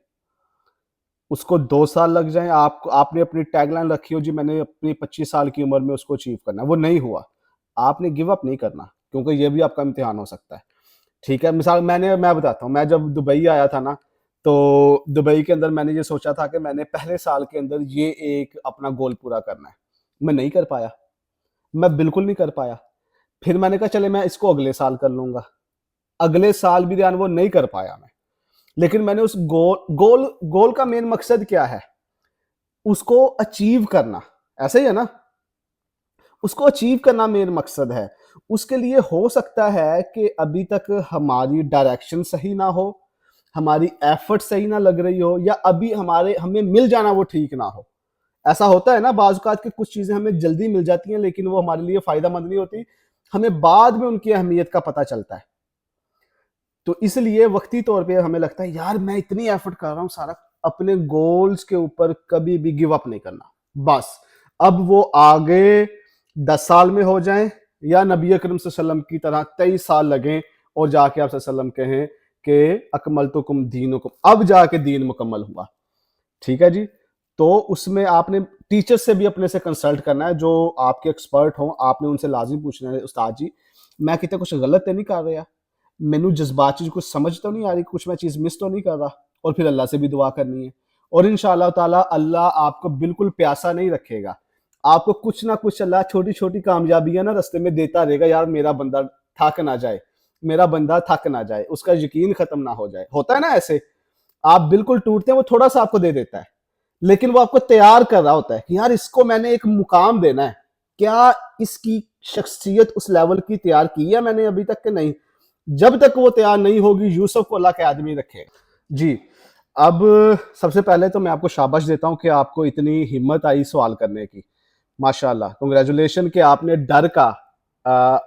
उसको 2 साल लग जाए, आपने अपनी टैगलाइन रखी हो जी मैंने अपनी 25 साल की उम्र में उसको अचीव करना है, वो नहीं हुआ, आपने गिव अप नहीं करना, क्योंकि ये भी आपका इम्तिहान हो सकता है। ठीक है, मिसाल मैं बताता हूँ, मैं जब दुबई आया था ना, तो दुबई के अंदर मैंने ये सोचा था कि मैंने पहले साल के अंदर ये एक अपना गोल पूरा करना है। मैं नहीं कर पाया, मैं बिल्कुल नहीं कर पाया। फिर मैंने कहा चले मैं इसको अगले साल कर लूँगा। अगले साल भी ध्यान वो नहीं कर पाया मैं। लेकिन मैंने उस गोल का मेन मकसद क्या है? उसको अचीव करना, ऐसा ही है ना? उसको अचीव करना मेन मकसद है। उसके लिए हो सकता है कि अभी तक हमारी डायरेक्शन सही ना हो, हमारी एफर्ट सही ना लग रही हो, या अभी हमें मिल जाना वो ठीक ना हो। ऐसा होता है ना, बाज़ औक़ात की कुछ चीज़ें हमें जल्दी मिल जाती हैं लेकिन वो हमारे लिए फ़ायदेमंद नहीं होती। हमें बाद में उनकी अहमियत का पता चलता है। तो इसलिए वक़्ती तौर पे हमें लगता है यार मैं इतनी एफ़र्ट कर रहा हूँ सारा, अपने गोल्स के ऊपर कभी भी गिव अप नहीं करना। बस, अब वो आगे 10 साल में हो जाएँ या नबी अकरम सल्लल्लाहु अलैहि वसल्लम की तरह 23 साल लगें और जाके आप सल्लल्लाहु अलैहि वसल्लम कहें कि अकमलतुकुम दीनुकुम, अब जाके दीन मुकम्मल हुआ। ठीक है जी? तो उसमें आपने टीचर से भी अपने से कंसल्ट करना है, जो आपके एक्सपर्ट हों, आपने उनसे लाज़मी पूछना है, उस्ताद जी, मैं किते कुछ गलत तो नहीं कर रहा? मैनू जज़्बाती कुछ समझ तो नहीं आ रही, कुछ मैं चीज़ मिस तो नहीं कर रहा? और फिर अल्लाह से भी दुआ करनी है। और इंशाअल्लाह ताला अल्लाह आपको बिल्कुल प्यासा नहीं रखेगा। आपको कुछ ना कुछ अल्लाह छोटी-छोटी कामयाबियाँ ना रास्ते में देता रहेगा, यार मेरा बंदा थक ना जाए, मेरा बंदा थक ना जाए, उसका यकीन खत्म ना हो जाए। होता है ना ऐसे? आप बिल्कुल टूटते हैं, वो थोड़ा-सा आपको दे देता है। लेकिन वो आपको तैयार कर रहा होता है कि यार इसको मैंने एक मुकाम देना है। क्या इसकी शख्सियत उस लेवल की तैयार की है मैंने अभी तक कि नहीं? जब तक वो तैयार नहीं होगी, यूसुफ को अल्लाह के आदमी रखेगा। जी, अब सबसे पहले तो मैं आपको शाबाश देता हूँ कि आपको इतनी हिम्मत आई सवाल करने की। माशाअल्लाह, कांग्रेचुलेशन कि आपने डर का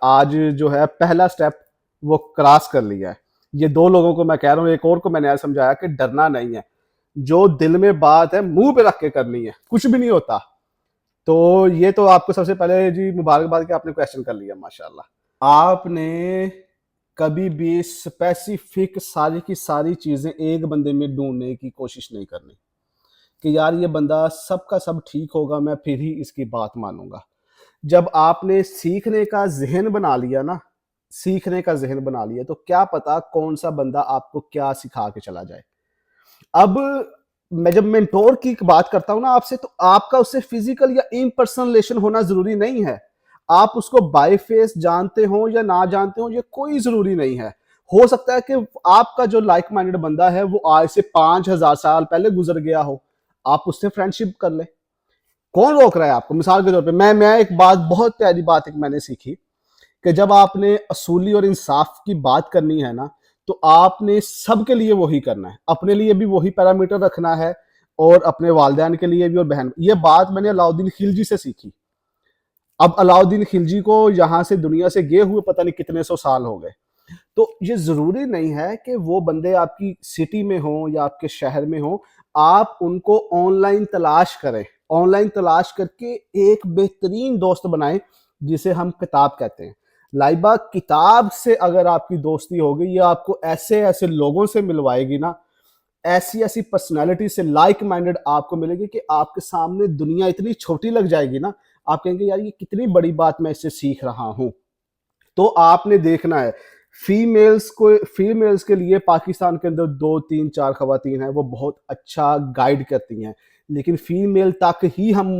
आज जो है पहला स्टेप वो क्रॉस कर लिया है। ये 2 लोगों को मैं कह रहा हूँ, एक और को मैंने आज समझाया कि डरना नहीं है। जो दिल में बात है मुँह पे रख के करनी है, कुछ भी नहीं होता। तो ये तो आपको सबसे पहले जी मुबारकबाद कि आपने क्वेश्चन कर लिया माशाअल्लाह। आपने कभी भी स्पेसिफिक सारी की सारी चीज़ें एक बंदे में ढूँढने की कोशिश नहीं करनी कि यार ये बंदा सबका सब ठीक होगा, मैं फिर ही इसकी बात मानूँगा। जब आपने सीखने का ज़हन बना लिया ना, सीखने का ज़हन बना लिया, तो क्या पता कौन-सा बंदा आपको क्या सिखा के चला जाए। अब मैं जब मेंटोर की बात करता हूँ ना आपसे, तो आपका उससे फिजिकल या इन पर्सन रिलेशन होना जरूरी नहीं है। आप उसको बाय फेस जानते हो या ना जानते हो, ये कोई जरूरी नहीं है। हो सकता है कि आपका जो लाइक माइंडेड बंदा है वो आज से 5000 साल पहले गुजर गया हो, आप उससे फ्रेंडशिप कर ले। कौन रोक रहा है आपको? मिसाल के तौर पे मैं एक बात, बहुत प्यारी बात एक मैंने सीखी कि जब आपने असूली और इंसाफ की बात करनी है ना, तो आपने सबके लिए वही करना है। अपने लिए भी वही पैरामीटर रखना है और अपने वालिदैन के लिए भी और बहन। ये बात मैंने अलाउद्दीन खिलजी से सीखी। अब अलाउद्दीन खिलजी को यहाँ से दुनिया से गए हुए पता नहीं कितने सौ साल हो गए। तो ये ज़रूरी नहीं है कि वो बंदे आपकी सिटी में हों या आपके शहर में हों, आप उनको ऑनलाइन तलाश करें। ऑनलाइन तलाश करके एक बेहतरीन दोस्त बनाएँ, जिसे हम किताब कहते हैं। लाइबा किताब से अगर आपकी दोस्ती होगी, ये आपको ऐसे-ऐसे लोगों से मिलवाएगी ना, ऐसी-ऐसी पर्सनैलिटी से लाइक माइंडेड आपको मिलेगी कि आपके सामने दुनिया इतनी छोटी लग जाएगी ना, आप कहेंगे यार ये कितनी बड़ी बात मैं इससे सीख रहा हूँ। तो आपने देखना है, फीमेल्स के लिए पाकिस्तान के अंदर 2, 3, 4 खवातीन हैं, वो बहुत अच्छा गाइड करती हैं। लेकिन फीमेल तक ही हम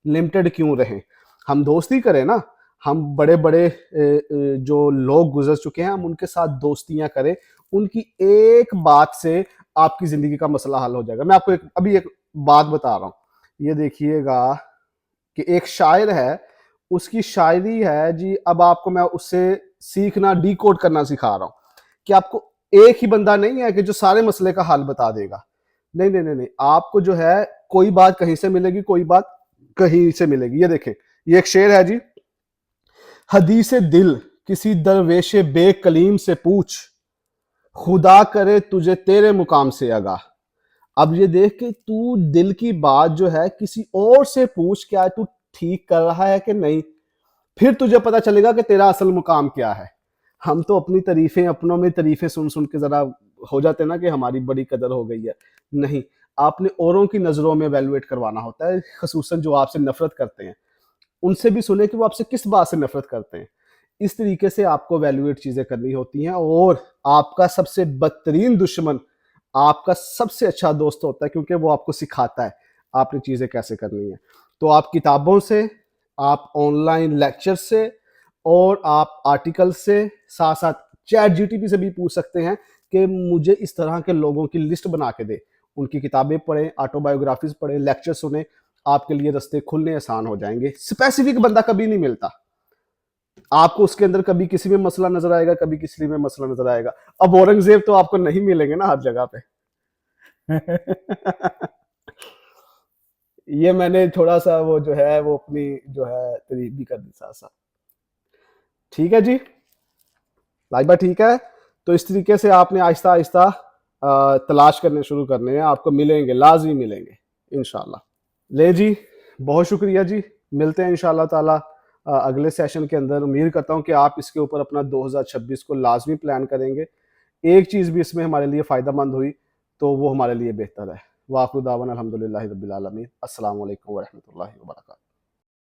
लिमिटेड क्यों रहें? हम दोस्ती करें ना, हम बड़े-बड़े जो लोग गुज़र चुके हैं, हम उनके साथ दोस्तियाँ करें। उनकी एक बात से आपकी ज़िंदगी का मसला हल हो जाएगा। मैं आपको एक बात बता रहा हूँ। ये देखिएगा कि एक शायर है, उसकी शायरी है जी, अब आपको मैं उससे सीखना, डिकोड करना सिखा रहा हूँ कि आपको एक ही बंदा नहीं है कि जो सारे मसले का हल बता देगा। नहीं, नहीं, नहीं, नहीं। आपको जो है कोई बात कहीं से मिलेगी, कोई बात कहीं से मिलेगी। ये देखें, ये एक शेर है जी। हदीसे दिल किसी दरवेशे बेकलीम से पूछ, खुदा करे तुझे तेरे मुकाम से आगाह। अब ये देख के तू दिल की बात जो है किसी और से पूछ, क्या तू ठीक कर रहा है कि नहीं, फिर तुझे पता चलेगा कि तेरा असल मुकाम क्या है। हम तो अपनी तारीफें, अपनों में तारीफें सुन सुन के जरा हो जाते हैं ना कि हमारी बड़ी कदर हो गई है। नहीं, आपने औरों की नज़रों में वैल्यूएट करवाना होता है, खसूसन जो आपसे नफरत करते हैं। उनसे भी सुने कि वो आपसे किस बात से नफरत करते हैं। इस तरीके से आपको वैल्यूएट चीज़ें करनी होती हैं। और आपका सबसे बदतरीन दुश्मन आपका सबसे अच्छा दोस्त होता है, क्योंकि वो आपको सिखाता है आपने चीज़ें कैसे करनी है। तो आप किताबों से, आप ऑनलाइन लेक्चर से और आप आर्टिकल से, साथ साथ चैट जीटीपी से भी पूछ सकते हैं कि मुझे इस तरह के लोगों की लिस्ट बना के दे, उनकी किताबें पढ़ें, ऑटोबायोग्राफीज पढ़ें, लेक्चर सुने, आपके लिए रास्ते खुलने आसान हो जाएंगे। स्पेसिफिक बंदा कभी नहीं मिलता आपको, उसके अंदर कभी किसी में मसला नजर आएगा, कभी किसी में मसला नजर आएगा। अब औरंगजेब तो आपको नहीं मिलेंगे ना हर जगह पे। ये मैंने थोड़ा सा वो जो है वो अपनी जो है तारीफ भी कर दी साथ साथ। ठीक है जी, लाइबा ठीक है। तो इस तरीके से आपने आहिस्ता आहिस्ता तलाश करने शुरू करने हैं, आपको मिलेंगे, लाजमी मिलेंगे इंशाल्लाह। ले जी, बहुत शुक्रिया जी, मिलते हैं इंशाल्लाह ताला अगले सेशन के अंदर। उम्मीद करता हूँ कि आप इसके ऊपर अपना 2026 को लाजमी प्लान करेंगे। एक चीज़ भी इसमें हमारे लिए फ़ायदेमंद हुई तो वो हमारे लिए बेहतर है। वाखिर दावाना अल्हम्दुलिल्लाहि रब्बिल आलमीन। अस्सलामु अलैकुम व रहमतुल्लाहि व बरकातहू।